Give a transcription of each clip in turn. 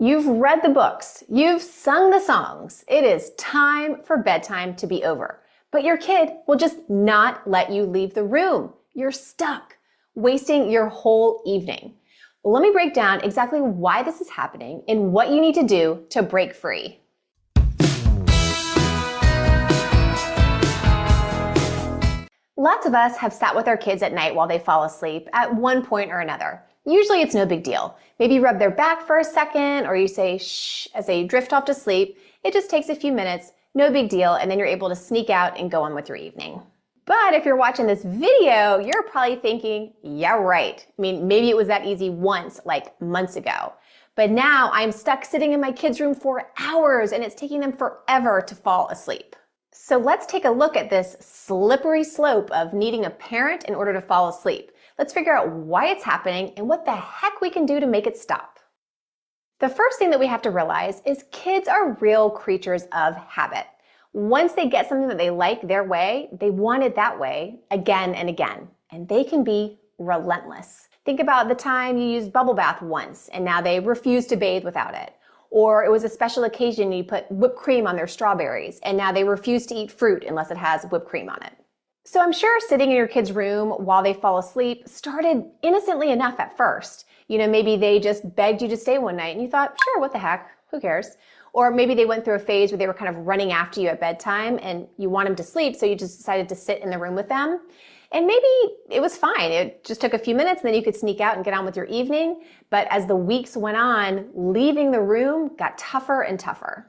You've read the books, you've sung the songs. It is time for bedtime to be over. But your kid will just not let you leave the room. You're stuck, wasting your whole evening. Well, let me break down exactly why this is happening and what you need to do to break free. Lots of us have sat with our kids at night while they fall asleep at one point or another. Usually it's no big deal. Maybe you rub their back for a second, or you say shh as they drift off to sleep. It just takes a few minutes, no big deal, and then you're able to sneak out and go on with your evening. But if you're watching this video, you're probably thinking, yeah, right. I mean, maybe it was that easy once, like months ago. But now I'm stuck sitting in my kids' room for hours and it's taking them forever to fall asleep. So let's take a look at this slippery slope of needing a parent in order to fall asleep. Let's figure out why it's happening and what the heck we can do to make it stop. The first thing that we have to realize is kids are real creatures of habit. Once they get something that they like their way, they want it that way again and again, and they can be relentless. Think about the time you used bubble bath once and now they refuse to bathe without it. Or it was a special occasion and you put whipped cream on their strawberries and now they refuse to eat fruit unless it has whipped cream on it. So I'm sure sitting in your kid's room while they fall asleep started innocently enough at first. Maybe they just begged you to stay one night and you thought, sure, what the heck, who cares? Or maybe they went through a phase where they were kind of running after you at bedtime and you want them to sleep, so you just decided to sit in the room with them. And maybe it was fine. It just took a few minutes and then you could sneak out and get on with your evening. But as the weeks went on, leaving the room got tougher and tougher.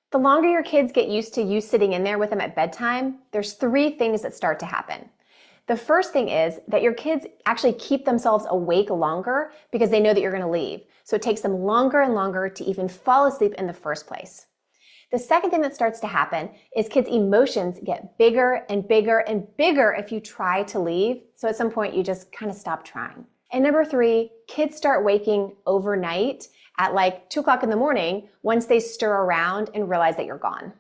The longer your kids get used to you sitting in there with them at bedtime, there's 3 things that start to happen. The first thing is that your kids actually keep themselves awake longer because they know that you're going to leave. So it takes them longer and longer to even fall asleep in the first place. The second thing that starts to happen is kids' emotions get bigger and bigger and bigger if you try to leave. So at some point you just kind of stop trying. And number 3, kids start waking overnight at like 2 o'clock in the morning once they stir around and realize that you're gone.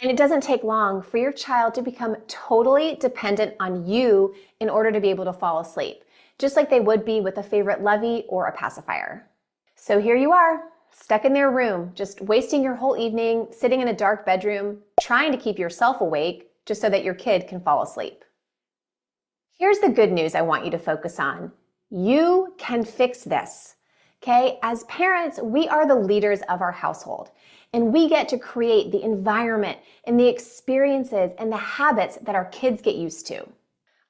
And it doesn't take long for your child to become totally dependent on you in order to be able to fall asleep, just like they would be with a favorite lovey or a pacifier. So here you are, stuck in their room, just wasting your whole evening, sitting in a dark bedroom, trying to keep yourself awake just so that your kid can fall asleep. Here's the good news I want you to focus on. You can fix this. Okay, as parents, we are the leaders of our household, and we get to create the environment and the experiences and the habits that our kids get used to.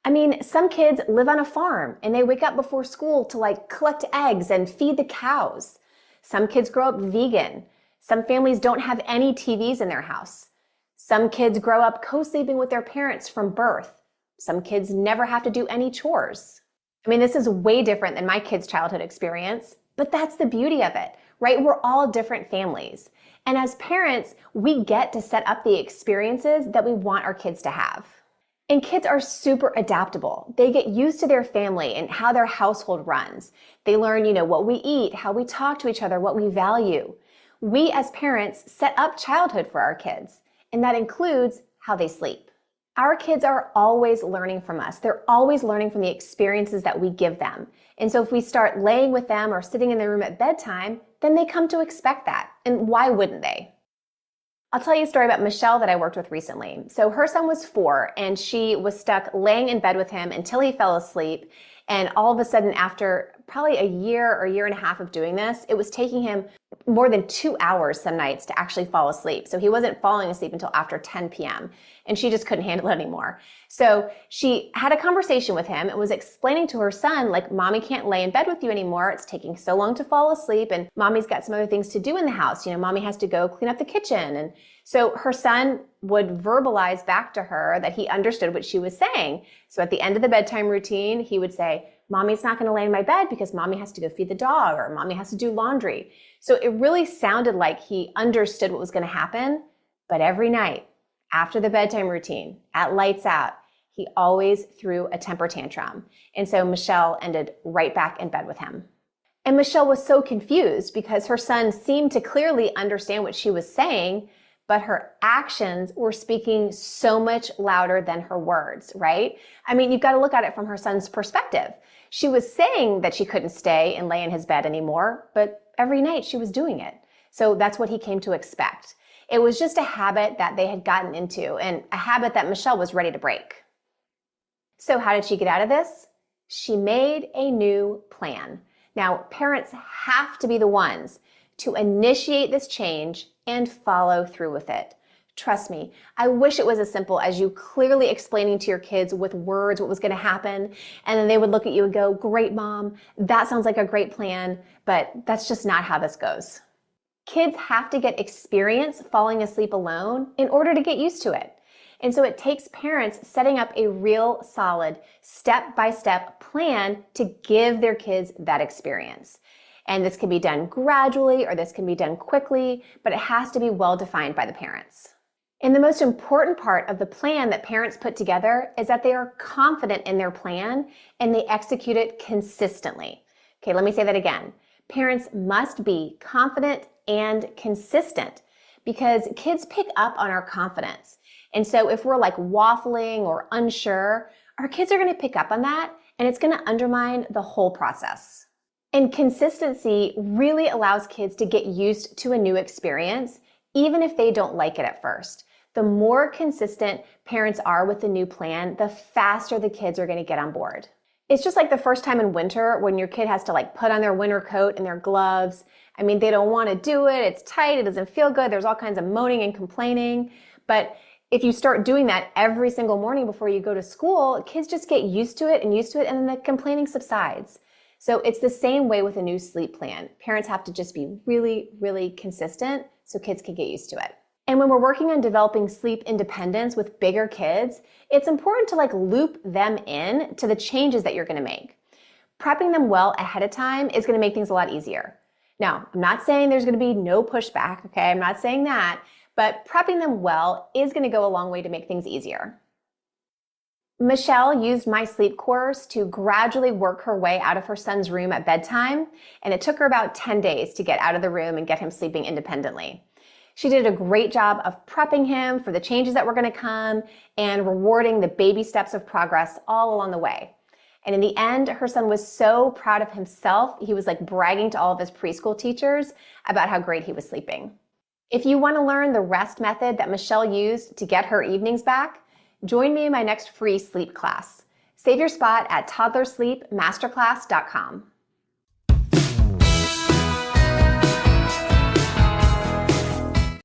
I mean, some kids live on a farm and they wake up before school to collect eggs and feed the cows. Some kids grow up vegan. Some families don't have any TVs in their house. Some kids grow up co-sleeping with their parents from birth. Some kids never have to do any chores. I mean, this is way different than my kids' childhood experience. But that's the beauty of it, right? We're all different families. And as parents, we get to set up the experiences that we want our kids to have. And kids are super adaptable. They get used to their family and how their household runs. They learn, what we eat, how we talk to each other, what we value. We as parents set up childhood for our kids, and that includes how they sleep. Our kids are always learning from us. They're always learning from the experiences that we give them. And so if we start laying with them or sitting in their room at bedtime, then they come to expect that. And why wouldn't they? I'll tell you a story about Michelle that I worked with recently. So her son was 4 and she was stuck laying in bed with him until he fell asleep. And all of a sudden, after probably a year or year and a half of doing this, it was taking him more than 2 hours some nights to actually fall asleep. So he wasn't falling asleep until after 10 p.m. and she just couldn't handle it anymore. So she had a conversation with him and was explaining to her son, mommy can't lay in bed with you anymore. It's taking so long to fall asleep and mommy's got some other things to do in the house. Mommy has to go clean up the kitchen. And so her son would verbalize back to her that he understood what she was saying. So at the end of the bedtime routine, he would say, mommy's not going to lay in my bed because mommy has to go feed the dog or mommy has to do laundry. So it really sounded like he understood what was going to happen. But every night after the bedtime routine, at lights out, he always threw a temper tantrum. And so Michelle ended right back in bed with him. And Michelle was so confused because her son seemed to clearly understand what she was saying, but her actions were speaking so much louder than her words, right? I mean, you've got to look at it from her son's perspective. She was saying that she couldn't stay and lay in his bed anymore, but every night she was doing it. So that's what he came to expect. It was just a habit that they had gotten into and a habit that Michelle was ready to break. So how did she get out of this? She made a new plan. Now, parents have to be the ones to initiate this change and follow through with it. Trust me, I wish it was as simple as you clearly explaining to your kids with words what was going to happen, and then they would look at you and go, "Great, Mom, that sounds like a great plan," but that's just not how this goes. Kids have to get experience falling asleep alone in order to get used to it. And so it takes parents setting up a real solid step-by-step plan to give their kids that experience. And this can be done gradually or this can be done quickly, but it has to be well defined by the parents. And the most important part of the plan that parents put together is that they are confident in their plan and they execute it consistently. Okay, let me say that again. Parents must be confident and consistent because kids pick up on our confidence. And so if we're like waffling or unsure, our kids are going to pick up on that and it's going to undermine the whole process. And consistency really allows kids to get used to a new experience, even if they don't like it at first. The more consistent parents are with the new plan, the faster the kids are going to get on board. It's just like the first time in winter when your kid has to like put on their winter coat and their gloves. I mean, they don't want to do it. It's tight. It doesn't feel good. There's all kinds of moaning and complaining. But if you start doing that every single morning before you go to school, kids just get used to it, and then the complaining subsides. So it's the same way with a new sleep plan. Parents have to just be really, really consistent so kids can get used to it. And when we're working on developing sleep independence with bigger kids, it's important to like loop them in to the changes that you're going to make. Prepping them well ahead of time is going to make things a lot easier. Now, I'm not saying there's going to be no pushback, okay? I'm not saying that, but prepping them well is going to go a long way to make things easier. Michelle used my sleep course to gradually work her way out of her son's room at bedtime, and it took her about 10 days to get out of the room and get him sleeping independently. She did a great job of prepping him for the changes that were going to come and rewarding the baby steps of progress all along the way. And in the end, her son was so proud of himself, he was like bragging to all of his preschool teachers about how great he was sleeping. If you want to learn the rest method that Michelle used to get her evenings back, join me in my next free sleep class. Save your spot at toddlersleepmasterclass.com.